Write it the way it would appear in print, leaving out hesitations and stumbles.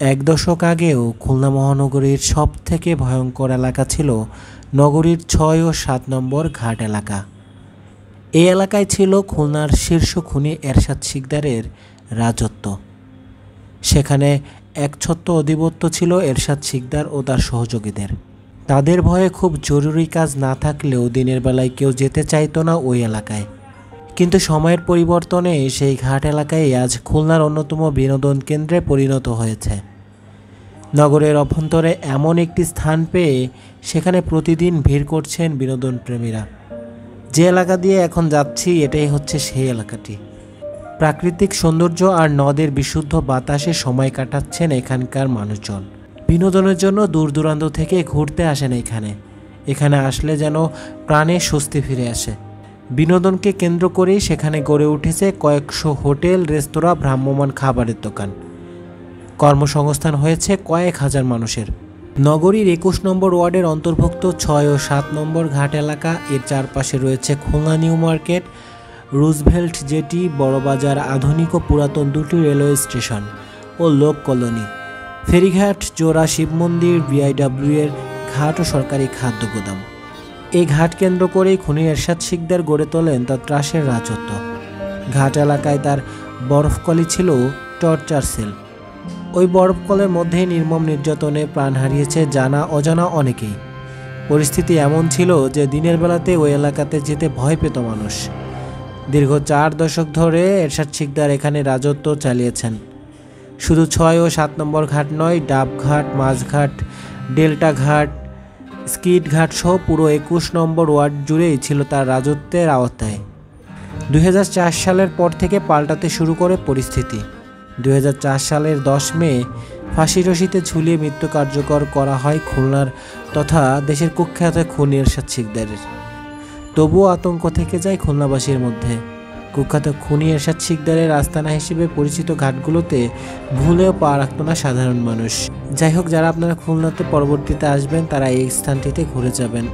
এক দশক আগেও খুলনা মহানগরীর সবথেকে ভয়ঙ্কর এলাকা ছিল নগরীর ৬ ও ৭ নম্বর ঘাট এলাকা। এই এলাকায় ছিল খুলনার শীর্ষ খুনি এরশাদ শিকদারের রাজত্ব। সেখানে একছত্র আধিপত্য ছিল এরশাদ শিকদার ও তার সহযোগীদের। তাদের ভয়ে খুব জরুরি কাজ না থাকলেও দিনের বেলায় কেউ যেতে চাইতো না ওই এলাকায়। কিন্তু সময়ের পরিবর্তনে সেই ঘাট এলাকায় আজ খুলনার অন্যতম বিনোদন কেন্দ্রে পরিণত হয়েছে। নগরের অভ্যন্তরে এমন একটি স্থান পেয়ে সেখানে প্রতিদিন ভিড় করছেন বিনোদন প্রেমীরা। যে এলাকা দিয়ে এখন যাচ্ছি এটাই হচ্ছে সেই এলাকাটি। প্রাকৃতিক সৌন্দর্য আর নদের বিশুদ্ধ বাতাসে সময় কাটাচ্ছেন এখানকার মানুষজন। বিনোদনের জন্য দূর দূরান্ত থেকে ঘুরতে আসেন এখানে আসলে যেন প্রাণে স্বস্তি ফিরে আসে। বিনোদনকে কেন্দ্র করেই সেখানে গড়ে উঠেছে কয়েকশো হোটেল, রেস্তোরাঁ, ভ্রাম্যমাণ খাবারের দোকান। কর্মসংস্থান হয়েছে কয়েক হাজার মানুষের। নগরীর ২১ নম্বর ওয়ার্ডের অন্তর্ভুক্ত ৬ ও ৭ নম্বর ঘাট এলাকা, এর চারপাশে রয়েছে Khulna New Market, Roosevelt jetty, Barabazar, আধুনিক ও পুরাতন দুটি রেলওয়ে স্টেশন ও লোক কলোনি, ফেরিঘাট, জোড়া শিব মন্দির, বিআইডব্লিউ এর ঘাট ও সরকারি খাদ্য গোদাম। এই ঘাট কেন্দ্র করেই খুনি এরশাদ শিকদার গড়ে তোলেন তার ত্রাসের রাজত্ব। ঘাট এলাকায় তার বরফকলি ছিল টর্চার সেল। ওই বরফকলের মধ্যেই নির্মম নির্যাতনে প্রাণ হারিয়েছে জানা অজানা অনেকেই। পরিস্থিতি এমন ছিল যে দিনের বেলাতে ওই এলাকাতে যেতে ভয় পেত মানুষ। দীর্ঘ ৪ দশক ধরে এরশাদ শিকদার এখানে রাজত্ব চালিয়েছেন। শুধু ৬ ও ৭ নম্বর ঘাট নয়, ডাবঘাট, মাঝঘাট, ডেল্টা ঘাট, স্কিড ঘাট সহ পুরো ২১ নম্বর ওয়ার্ড জুড়েই ছিল তার রাজত্বের আওতায়। ২০০৪ সালের পর থেকে পাল্টাতে শুরু করে পরিস্থিতি। ২০০৪ সালের ১০ মে ফাঁসি রশিতে ঝুলিয়ে মৃত্যু কার্যকর করা হয় খুলনার তথা দেশের কুখ্যাত খুনি এরশাদ শিকদারের। তবুও আতঙ্ক থেকে যায় খুলনাবাসীর মধ্যে। কুখ্যাত খুনি এরশাদ শিকদারের আস্তানা হিসেবে পরিচিত ঘাটগুলোতে ভুলেও পা রাখত না সাধারণ মানুষ। যাই হোক, যারা আপনারা খুলনাতে পরবর্তীতে আসবেন তারা এই স্থানটিতে ঘুরে যাবেন।